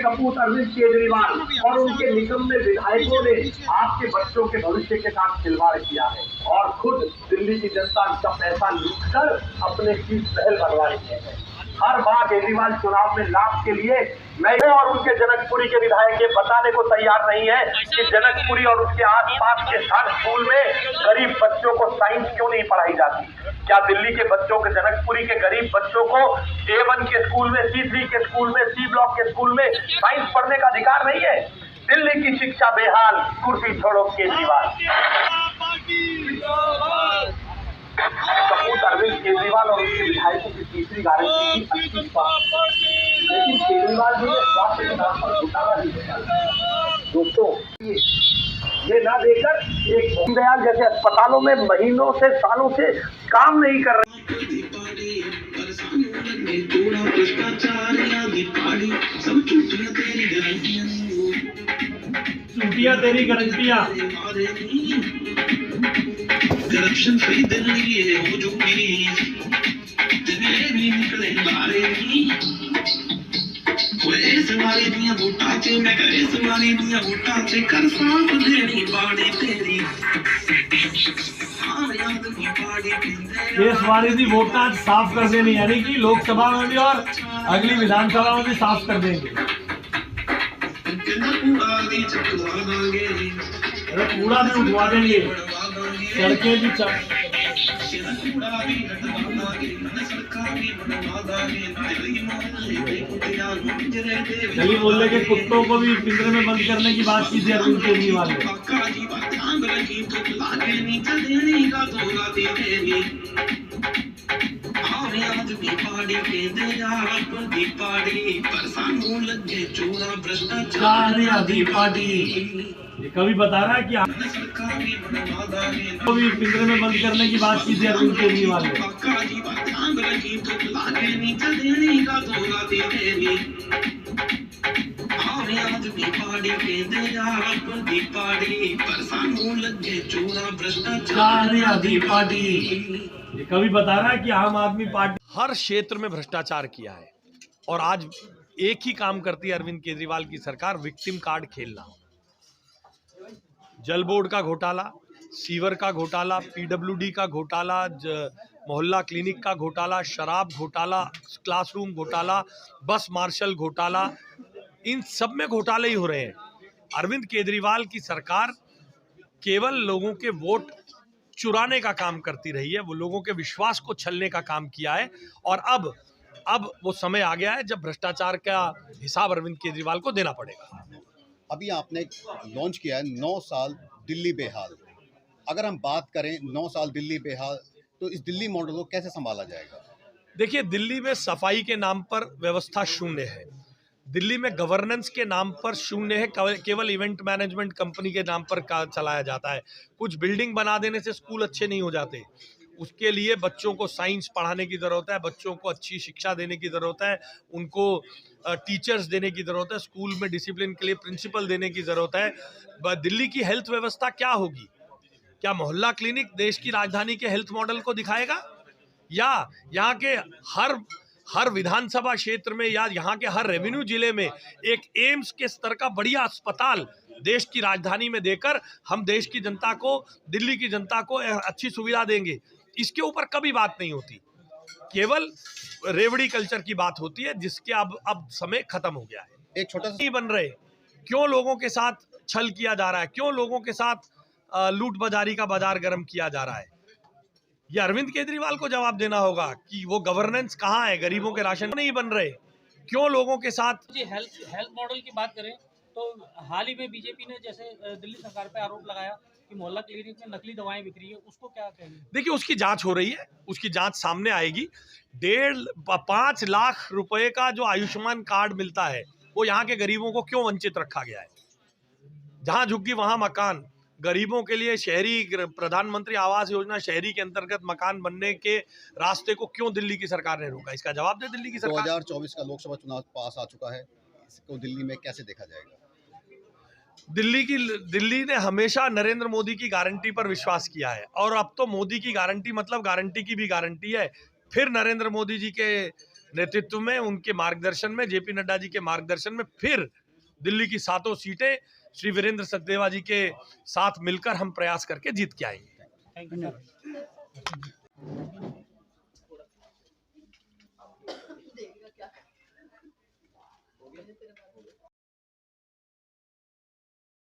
कपूत अरविंद केजरीवाल और उनके निकम्मे विधायकों ने आपके बच्चों के भविष्य के साथ खिलवाड़ किया है और खुद दिल्ली की जनता का पैसा लूटकर अपने शीश महल बनवा रहे हैं। हर बार केजरीवाल चुनाव में लाभ के लिए मैं और उनके जनकपुरी के विधायक ये बताने को तैयार नहीं है कि जनकपुरी और उसके आसपास के हर स्कूल में गरीब बच्चों को साइंस क्यों नहीं पढ़ाई जाती। क्या दिल्ली के बच्चों के, जनकपुरी के गरीब बच्चों को A1 के स्कूल में, C3 के स्कूल में, C ब्लॉक के स्कूल में साइंस पढ़ने का अधिकार नहीं है? दिल्ली की शिक्षा बेहाल, कुर्सी छोड़ो केजरीवाल। कपूत अरविंद केजरीवाल और उनके विधायकों की तीसरी गारंटी की अच्छी बात, लेकिन केजरीवाल जी ने स्वास्थ्य के नाम पर घोटाला ही किया। दोस्तों, ये ना देकर एक दीनदयाल जैसे अस्पतालों में महीनों से, सालों से काम नहीं कर रहे। चूटियां तेरी गारंटियां, करप्शन फ्री दिल्ली है हो जो मेरी दिल्ली भी निकले बारे कोई सवारी दिया वोटा चे मैं करे सवारी दिया वोटा चे कर साफ देनी बाड़ी तेरी हां याद की बाड़ी ये सवारी दी वोटा साफ कर देनी, यानी कि लोकसभा में भी और अगली विधानसभा में भी साफ कर देंगे। कूड़ा भी उठवा देंगे, सड़कें भी गली मोहल्ले के कुत्तों को भी पिंजरे में बंद करने की बात की थी अरविंद केजरीवाल ने। कभी बता रहा है कि तो भी पिंजरे में बंद करने की बात की थी अरविंद केजरीवाल ने। कभी बता रहा है कि आम आदमी पार्टी हर क्षेत्र में भ्रष्टाचार किया है और आज एक ही काम करती है अरविंद केजरीवाल की सरकार, विक्टिम कार्ड खेलना। जल बोर्ड का घोटाला, सीवर का घोटाला, पीडब्ल्यूडी का घोटाला, मोहल्ला क्लिनिक का घोटाला, शराब घोटाला, क्लासरूम घोटाला, बस मार्शल घोटाला, इन सब में घोटाले ही हो रहे हैं। अरविंद केजरीवाल की सरकार केवल लोगों के वोट चुराने का काम करती रही है, वो लोगों के विश्वास को छलने का काम किया है और अब वो समय आ गया है जब भ्रष्टाचार का हिसाब अरविंद केजरीवाल को देना पड़ेगा। अभी आपने लॉन्च किया है 9 साल दिल्ली बेहाल। अगर हम बात करें 9 साल दिल्ली बेहाल, तो इस दिल्ली मॉडल को कैसे संभाला जाएगा? देखिए, दिल्ली में सफाई के नाम पर व्यवस्था शून्य है, दिल्ली में गवर्नेंस के नाम पर शून्य है, केवल इवेंट मैनेजमेंट कंपनी के नाम पर चलाया जाता है। कुछ बिल्डिंग बना देने से स्कूल अच्छे नहीं हो जाते, उसके लिए बच्चों को साइंस पढ़ाने की ज़रूरत है, बच्चों को अच्छी शिक्षा देने की ज़रूरत है, उनको टीचर्स देने की ज़रूरत है, स्कूल में डिसिप्लिन के लिए प्रिंसिपल देने की ज़रूरत है। दिल्ली की हेल्थ व्यवस्था क्या होगी? क्या मोहल्ला क्लिनिक देश की राजधानी के हेल्थ मॉडल को दिखाएगा, या यहाँ के हर विधानसभा क्षेत्र में या यहाँ के हर रेवेन्यू जिले में एक एम्स के स्तर का बढ़िया अस्पताल देश की राजधानी में देकर हम देश की जनता को, दिल्ली की जनता को अच्छी सुविधा देंगे? इसके ऊपर कभी बात नहीं होती, केवल रेवड़ी कल्चर की बात होती है, जिसके अब समय खत्म हो गया है। एक छोटा सा नहीं बन रहे, क्यों लोगों के साथ छल किया जा रहा है, क्यों लोगों के साथ लूट बाजारी का बाजार गर्म किया जा रहा है? ये अरविंद केजरीवाल को जवाब देना होगा कि वो गवर्नेंस कहाँ है, गरीबों के राशन नहीं बन रहे, क्यों लोगों के साथ। जी, हेल्थ मॉडल की बात करें तो हाल ही में बीजेपी ने जैसे दिल्ली सरकार पे आरोप लगाया कि मोहल्ला क्लिनिक में नकली दवाएं बिक रही है, उसको क्या कहेंगे? देखिए, उसकी जांच हो रही है, उसकी जांच सामने आएगी। 5 लाख रुपए का जो आयुष्मान कार्ड मिलता है वो यहाँ के गरीबों को क्यों वंचित रखा गया है? जहां झुग्गी वहां मकान, गरीबों के लिए शहरी प्रधानमंत्री आवास योजना शहरी के अंतर्गत मकान बनने के रास्ते को क्यों दिल्ली की सरकार ने रोका? इसका जवाब दे दिल्ली की सरकार। 2024 का लोकसभा चुनाव पास आ चुका है, इसको दिल्ली में कैसे देखा जाएगा? दिल्ली ने हमेशा नरेंद्र मोदी की गारंटी पर विश्वास किया है और अब तो मोदी की गारंटी मतलब गारंटी की भी गारंटी है। फिर नरेंद्र मोदी जी के नेतृत्व में, उनके मार्गदर्शन में, जेपी नड्डा जी के मार्गदर्शन में फिर दिल्ली की 7 सीटें श्री वीरेंद्र सचदेवा जी के साथ मिलकर हम प्रयास करके जीत के आएंगे। Thank you sir.